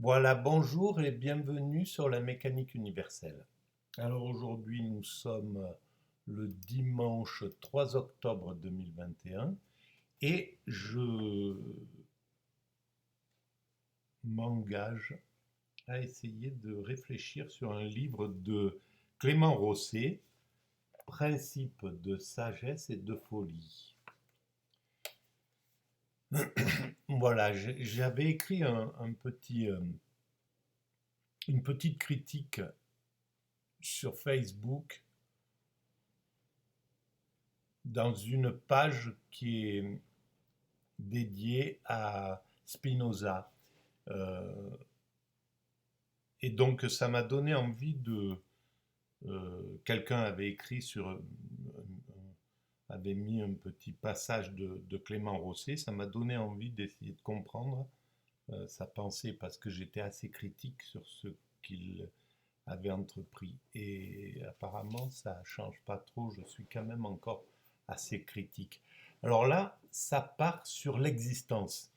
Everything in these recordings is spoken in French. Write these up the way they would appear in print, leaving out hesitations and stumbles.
Voilà, bonjour et bienvenue sur la mécanique universelle. Alors aujourd'hui nous sommes le dimanche 3 octobre 2021 et je m'engage à essayer de réfléchir sur un livre de Clément Rosset, Principes de sagesse et de folie. Voilà, j'avais écrit une petite critique sur Facebook dans une page qui est dédiée à Spinoza. Euh, et donc ça m'a donné envie de... quelqu'un avait écrit avait mis un petit passage de Clément Rosset, ça m'a donné envie d'essayer de comprendre sa pensée parce que j'étais assez critique sur ce qu'il avait entrepris. Et apparemment, ça ne change pas trop, je suis quand même encore assez critique. Alors là, ça part sur l'existence.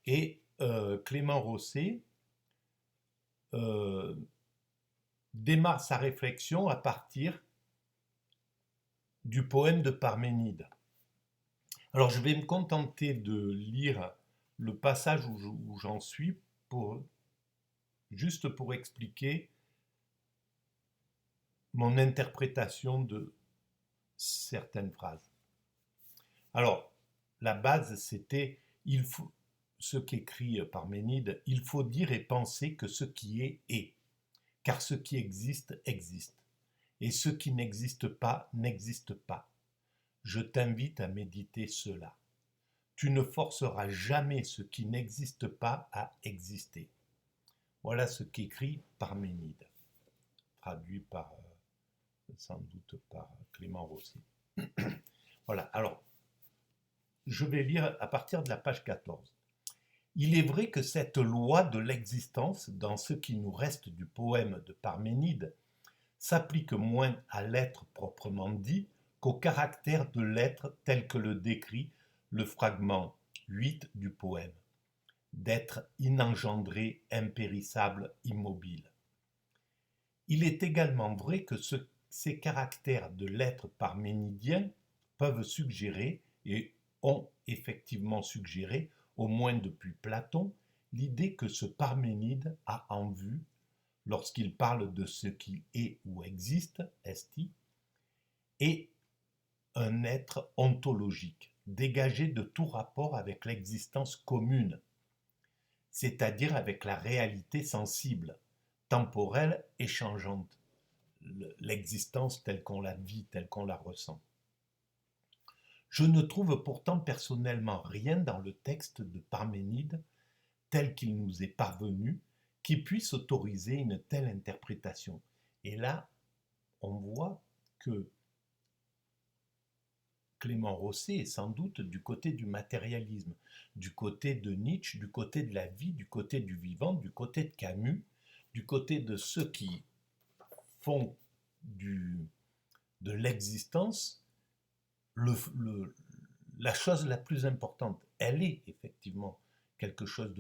Et Clément Rosset euh, démarre sa réflexion à partir du poème de Parménide. Alors je vais me contenter de lire le passage où j'en suis juste pour expliquer mon interprétation de certaines phrases. Alors, la base, c'était ce qu'écrit Parménide, il faut dire et penser que ce qui est, car ce qui existe, existe, et ce qui n'existe pas, n'existe pas. Je t'invite à méditer cela. Tu ne forceras jamais ce qui n'existe pas à exister. Voilà ce qu'écrit Parménide, traduit sans doute par Clément Rosset. Voilà, alors, je vais lire à partir de la page 14. Il est vrai que cette loi de l'existence, dans ce qui nous reste du poème de Parménide, s'applique moins à l'être proprement dit qu'au caractère de l'être tel que le décrit le fragment 8 du poème, d'être inengendré, impérissable, immobile. Il est également vrai que ces caractères de l'être parménidien peuvent suggérer, et ont effectivement suggéré, au moins depuis Platon, l'idée que ce Parménide a en vue, lorsqu'il parle de ce qui est ou existe, esti, est un être ontologique, dégagé de tout rapport avec l'existence commune, c'est-à-dire avec la réalité sensible, temporelle et changeante, l'existence telle qu'on la vit, telle qu'on la ressent. Je ne trouve pourtant personnellement rien dans le texte de Parménide, tel qu'il nous est parvenu, qui puisse autoriser une telle interprétation. Et là, on voit que Clément Rosset est sans doute du côté du matérialisme, du côté de Nietzsche, du côté de la vie, du côté du vivant, du côté de Camus, du côté de ceux qui font de l'existence le, le, la chose la plus importante. Elle est effectivement quelque chose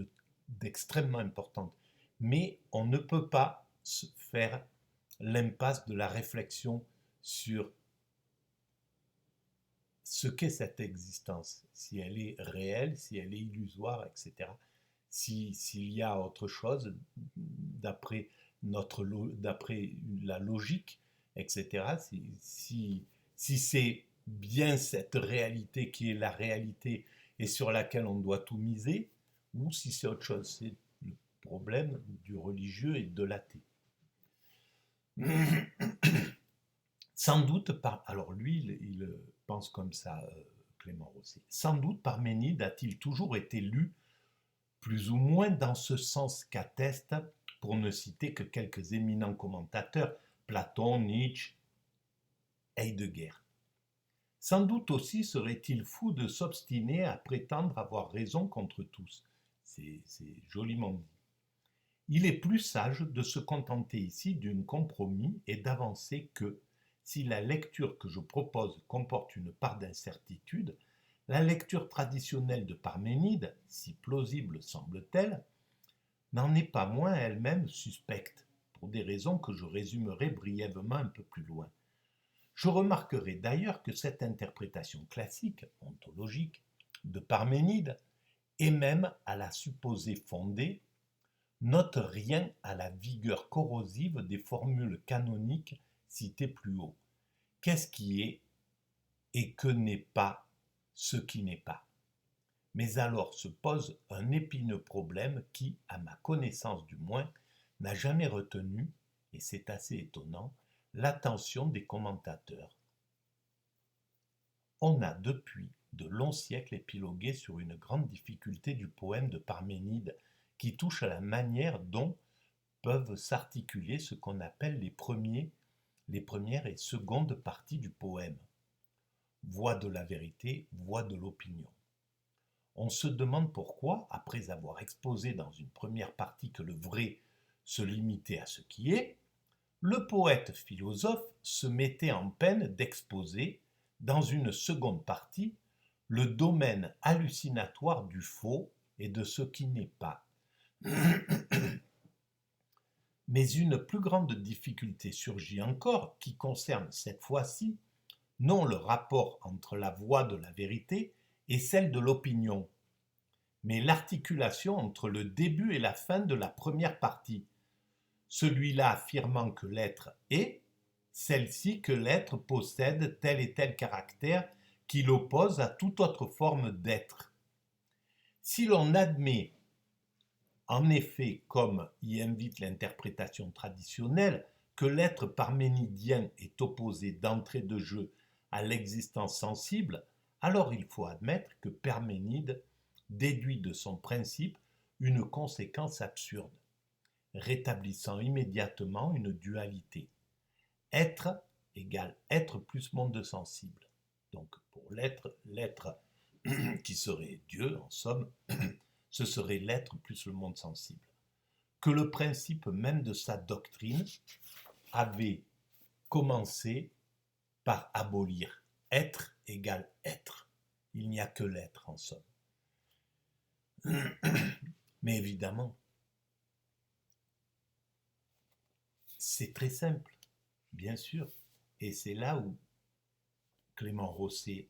d'extrêmement importante, mais on ne peut pas faire l'impasse de la réflexion sur ce qu'est cette existence, si elle est réelle, si elle est illusoire, etc. S'il y a autre chose d'après d'après la logique, etc. Si c'est bien cette réalité qui est la réalité et sur laquelle on doit tout miser, ou si c'est autre chose, c'est le problème du religieux et de l'athée. Sans doute alors lui, il pense comme ça, Clément Rosset. Sans doute Parménide a-t-il toujours été lu plus ou moins dans ce sens qu'attestent, pour ne citer que quelques éminents commentateurs, Platon, Nietzsche, Heidegger. Sans doute aussi serait-il fou de s'obstiner à prétendre avoir raison contre tous. C'est joliment dit. Il est plus sage de se contenter ici d'un compromis et d'avancer que, si la lecture que je propose comporte une part d'incertitude, la lecture traditionnelle de Parménide, si plausible semble-t-elle, n'en est pas moins elle-même suspecte, pour des raisons que je résumerai brièvement un peu plus loin. Je remarquerai d'ailleurs que cette interprétation classique, ontologique, de Parménide, et même à la supposée fondée, note rien à la vigueur corrosive des formules canoniques citées plus haut. Qu'est-ce qui est et que n'est pas ce qui n'est pas? Mais alors se pose un épineux problème qui, à ma connaissance du moins, n'a jamais retenu, et c'est assez étonnant, l'attention des commentateurs. On a depuis de longs siècles épilogué sur une grande difficulté du poème de Parménide qui touche à la manière dont peuvent s'articuler ce qu'on appelle les premières et secondes parties du poème. Voix de la vérité, voix de l'opinion. On se demande pourquoi, après avoir exposé dans une première partie que le vrai se limitait à ce qui est, le poète philosophe se mettait en peine d'exposer, dans une seconde partie, le domaine hallucinatoire du faux et de ce qui n'est pas. Mais une plus grande difficulté surgit encore, qui concerne cette fois-ci non le rapport entre la voix de la vérité et celle de l'opinion, mais l'articulation entre le début et la fin de la première partie, celui-là affirmant que l'être est, celle-ci que l'être possède tel et tel caractère qui l'oppose à toute autre forme d'être. Si l'on admet, en effet, comme y invite l'interprétation traditionnelle, que l'être parménidien est opposé d'entrée de jeu à l'existence sensible, alors il faut admettre que Parménide déduit de son principe une conséquence absurde, rétablissant immédiatement une dualité. Être égale être plus monde sensible. Donc pour l'être qui serait Dieu, en somme, ce serait l'être plus le monde sensible. Que le principe même de sa doctrine avait commencé par abolir être égale être. Il n'y a que l'être, en somme. Mais évidemment, c'est très simple, bien sûr. Et c'est là où Clément Rosset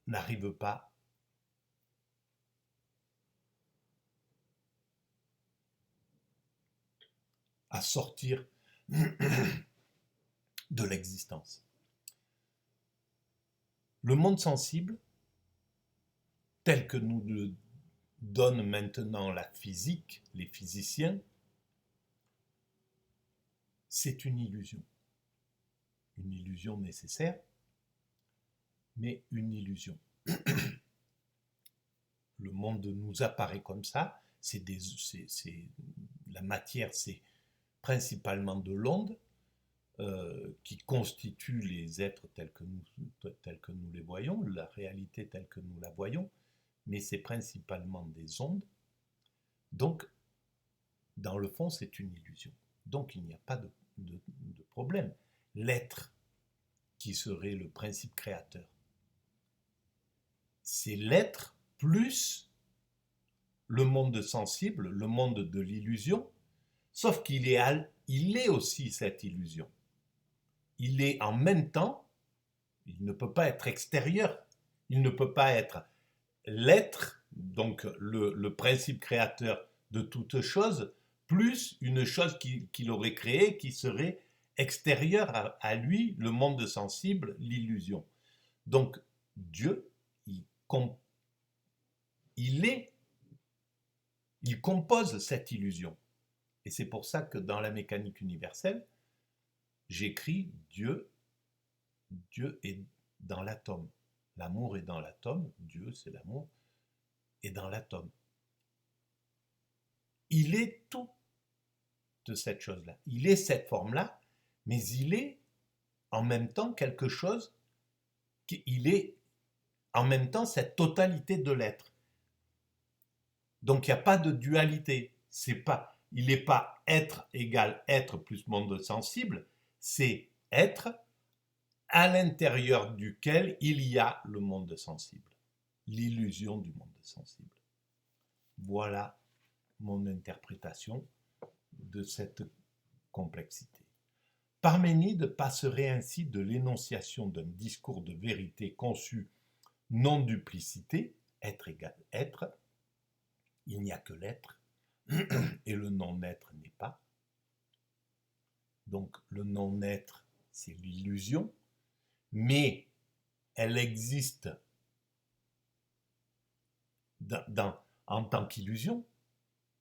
n'arrive pas à sortir de l'existence. Le monde sensible, tel que nous le donne maintenant la physique, les physiciens, c'est une illusion nécessaire, mais une illusion. Le monde nous apparaît comme ça, la matière, c'est principalement de l'onde, qui constitue les êtres tels que nous les voyons, la réalité telle que nous la voyons, mais c'est principalement des ondes. Donc, dans le fond, c'est une illusion. Donc, il n'y a pas de problème. L'être, qui serait le principe créateur, c'est l'être plus le monde sensible, le monde de l'illusion, sauf qu'il est aussi cette illusion. Il est en même temps, il ne peut pas être extérieur, il ne peut pas être l'être, donc le principe créateur de toute chose, plus une chose qu'il aurait créée qui serait extérieure à lui, le monde sensible, l'illusion. Donc Dieu, il compose cette illusion. Et c'est pour ça que dans la mécanique universelle, j'écris Dieu est dans l'atome. L'amour est dans l'atome, Dieu c'est l'amour, est dans l'atome. Il est tout de cette chose-là. Il est cette forme-là, mais il est en même temps quelque chose, il est en même temps cette totalité de l'être. Donc il n'y a pas de dualité. Il n'est pas être égale être plus monde sensible, c'est être à l'intérieur duquel il y a le monde sensible. l'illusion du monde sensible. Voilà mon interprétation de cette complexité. Parménide passerait ainsi de l'énonciation d'un discours de vérité conçu non-duplicité, être égale être, il n'y a que l'être, et le non-être n'est pas. Donc le non-être, c'est l'illusion, mais elle existe en tant qu'illusion,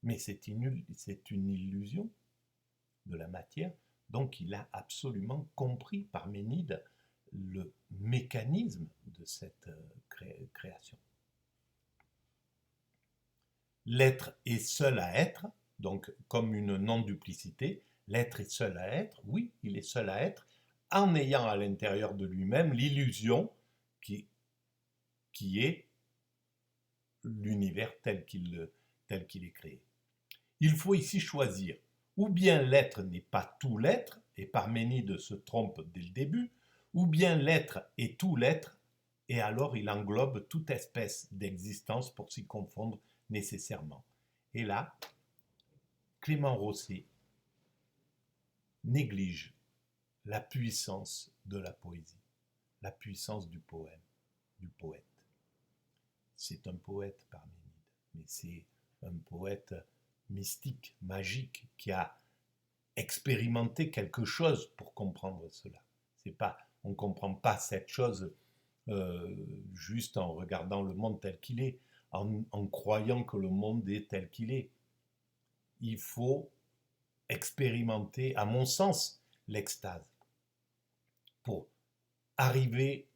mais c'est une illusion de la matière. Donc il a absolument compris, Parménide, le mécanisme de cette création. L'être est seul à être, donc comme une non-duplicité, l'être est seul à être, oui, il est seul à être, en ayant à l'intérieur de lui-même l'illusion qui est l'univers tel qu'il est créé. Il faut ici choisir, ou bien l'être n'est pas tout l'être, et Parménide se trompe dès le début, ou bien l'être est tout l'être, et alors il englobe toute espèce d'existence pour s'y confondre nécessairement. Et là, Clément Rosset néglige la puissance de la poésie, la puissance du poème, du poète. C'est un poète, Parménide, mais c'est un poète mystique, magique, qui a expérimenté quelque chose pour comprendre cela. C'est pas, on ne comprend pas cette chose juste en regardant le monde tel qu'il est, en croyant que le monde est tel qu'il est. Il faut expérimenter, à mon sens, l'extase pour arriver,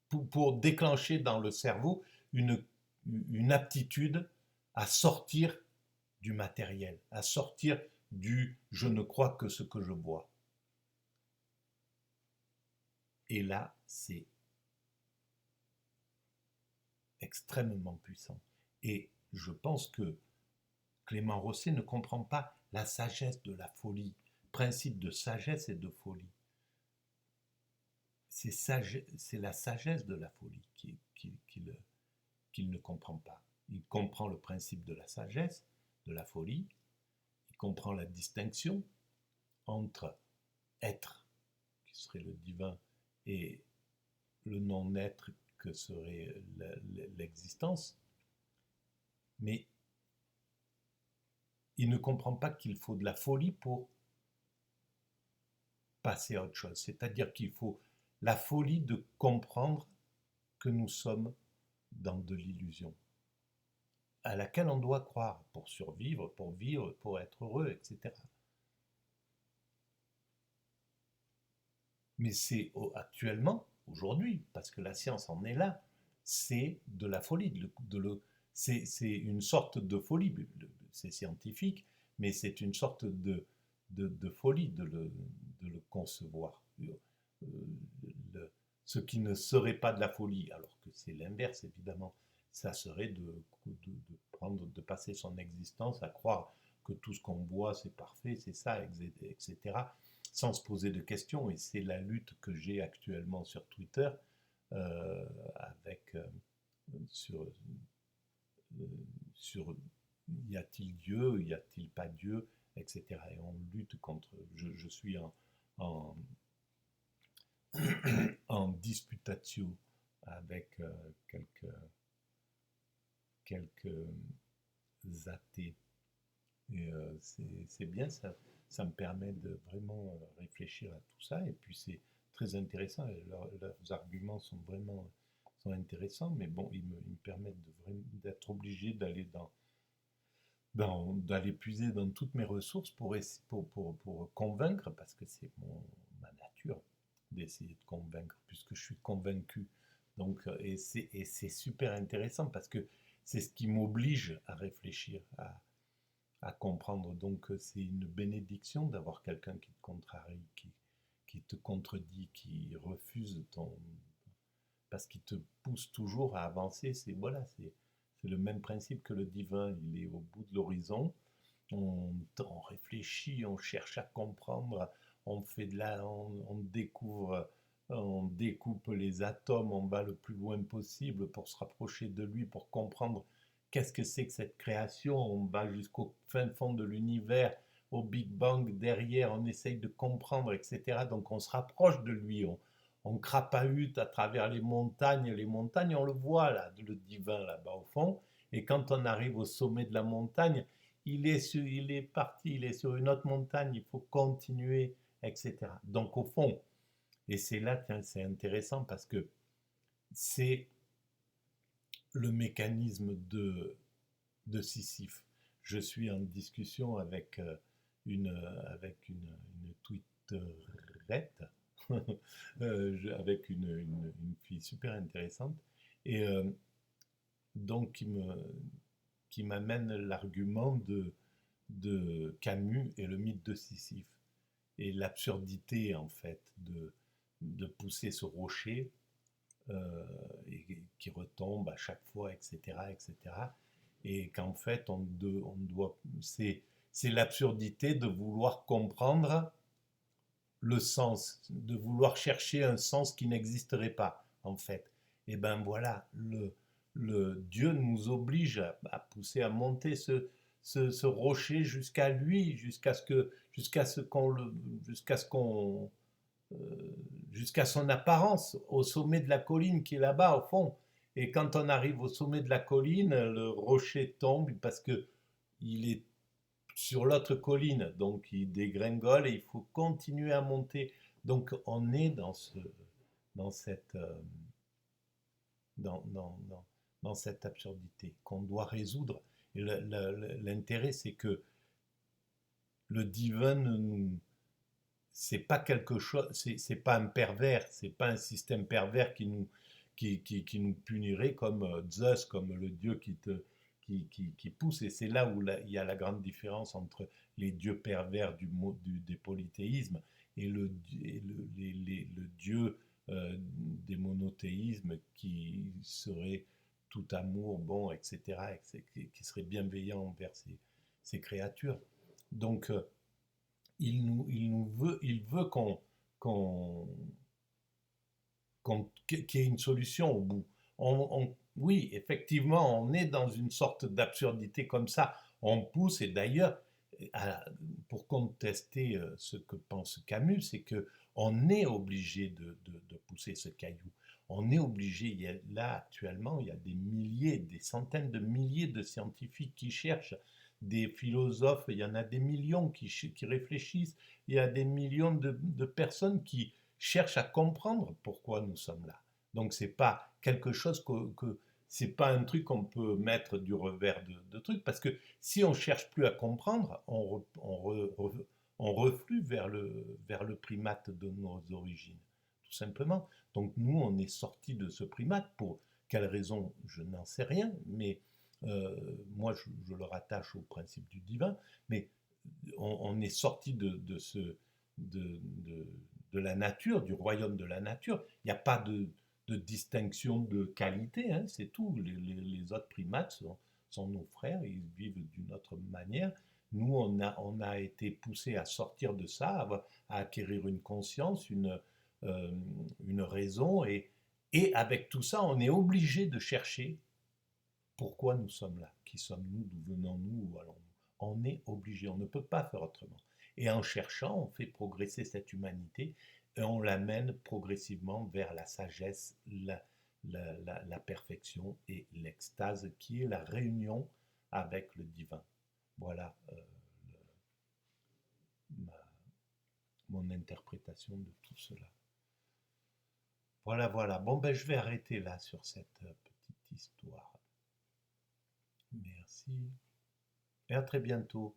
pour déclencher dans le cerveau une aptitude à sortir du matériel, à sortir du « je ne crois que ce que je vois ». Et là, c'est extrêmement puissant. Et je pense que Clément Rosset ne comprend pas la sagesse de la folie, principe de sagesse et de folie. C'est la sagesse de la folie qu'il ne comprend pas. Il comprend le principe de la sagesse, de la folie, il comprend la distinction entre être, qui serait le divin, et le non-être, que serait l'existence, mais il ne comprend pas qu'il faut de la folie pour passer à autre chose. C'est-à-dire qu'il faut la folie de comprendre que nous sommes dans de l'illusion, à laquelle on doit croire pour survivre, pour vivre, pour être heureux, etc. Mais c'est actuellement, aujourd'hui, parce que la science en est là, c'est de la folie. C'est une sorte de folie. C'est scientifique, mais c'est une sorte de folie de le concevoir. Ce qui ne serait pas de la folie, alors que c'est l'inverse évidemment, ça serait de passer son existence à croire que tout ce qu'on voit c'est parfait, c'est ça, etc., sans se poser de questions. Et c'est la lutte que j'ai actuellement sur Twitter, sur y a-t-il Dieu, y a-t-il pas Dieu, etc. Et on lutte contre. Je suis en en disputatio avec quelques athées. Et c'est bien, ça me permet de vraiment réfléchir à tout ça. Et puis c'est très intéressant. Leurs arguments sont vraiment intéressants, mais bon, ils me permettent d'être obligé d'aller d'aller puiser dans toutes mes ressources pour convaincre, parce que c'est ma nature d'essayer de convaincre, puisque je suis convaincu. Donc, et c'est super intéressant parce que c'est ce qui m'oblige à réfléchir, à comprendre. Donc, c'est une bénédiction d'avoir quelqu'un qui te contrarie, qui te contredit, qui refuse parce qu'il te pousse toujours à avancer. C'est le même principe que le divin. Il est au bout de l'horizon. On réfléchit, on cherche à comprendre, on découvre on découpe les atomes, on va le plus loin possible pour se rapprocher de lui, pour comprendre qu'est-ce que c'est que cette création, on va jusqu'au fin fond de l'univers, au Big Bang derrière, on essaye de comprendre, etc. Donc on se rapproche de lui, on crapahute à travers les montagnes, on le voit là, le divin là-bas au fond, et quand on arrive au sommet de la montagne, il est parti, il est sur une autre montagne, il faut continuer, etc. Donc au fond, et c'est là, tiens, c'est intéressant parce que c'est le mécanisme de Sisyphe. Je suis en discussion avec une twitterette, avec une fille super intéressante, et donc qui m'amène l'argument de Camus et le mythe de Sisyphe, et l'absurdité en fait de pousser ce rocher et qui retombe à chaque fois, etc., etc. Et qu'en fait, on doit, c'est l'absurdité de vouloir comprendre le sens, de vouloir chercher un sens qui n'existerait pas, en fait. Et ben voilà, le Dieu nous oblige à pousser, à monter ce rocher jusqu'à lui, jusqu'à ce qu'on euh, jusqu'à son apparence, au sommet de la colline qui est là-bas au fond. Et quand on arrive au sommet de la colline, le rocher tombe parce que il est sur l'autre colline, donc il dégringole et il faut continuer à monter. Donc on est dans cette, dans, dans, dans, dans cette absurdité qu'on doit résoudre. Et l'intérêt, c'est que le divin c'est pas quelque chose, c'est pas un pervers, c'est pas un système pervers qui nous punirait comme Zeus, comme le dieu qui pousse. Et c'est là où il y a la grande différence entre les dieux pervers des polythéismes et le dieu des monothéismes qui serait tout amour, bon, etc., qui serait bienveillant envers ses créatures. Donc, il veut qu'on, qu'il y ait une solution au bout. Oui, effectivement, on est dans une sorte d'absurdité comme ça. On pousse, et d'ailleurs, pour contester ce que pense Camus, c'est que on est obligé de pousser ce caillou. On est obligé, là actuellement, il y a des milliers, des centaines de milliers de scientifiques qui cherchent, des philosophes, il y en a des millions qui réfléchissent, il y a des millions de personnes qui cherchent à comprendre pourquoi nous sommes là. Donc c'est pas quelque chose c'est pas un truc qu'on peut mettre du revers de truc, parce que si on cherche plus à comprendre, on reflue vers le primate de nos origines, tout simplement. Donc nous, on est sorti de ce primate. Pour quelle raison, je n'en sais rien, mais moi, je le rattache au principe du divin, mais on est sorti de, de, de la nature, du royaume de la nature. Il n'y a pas de distinction de qualité, hein, c'est tout. Les autres primates sont nos frères, ils vivent d'une autre manière. Nous, on a été poussés à sortir de ça, à acquérir une conscience, euh, une raison, et avec tout ça, on est obligé de chercher pourquoi nous sommes là, qui sommes-nous, d'où venons-nous, où allons-nous. On est obligé, on ne peut pas faire autrement. Et en cherchant, on fait progresser cette humanité et on l'amène progressivement vers la sagesse, la perfection et l'extase, qui est la réunion avec le divin. Voilà ma- mon interprétation de tout cela. Voilà, voilà. Bon, ben, je vais arrêter là sur cette petite histoire. Merci. Et à très bientôt.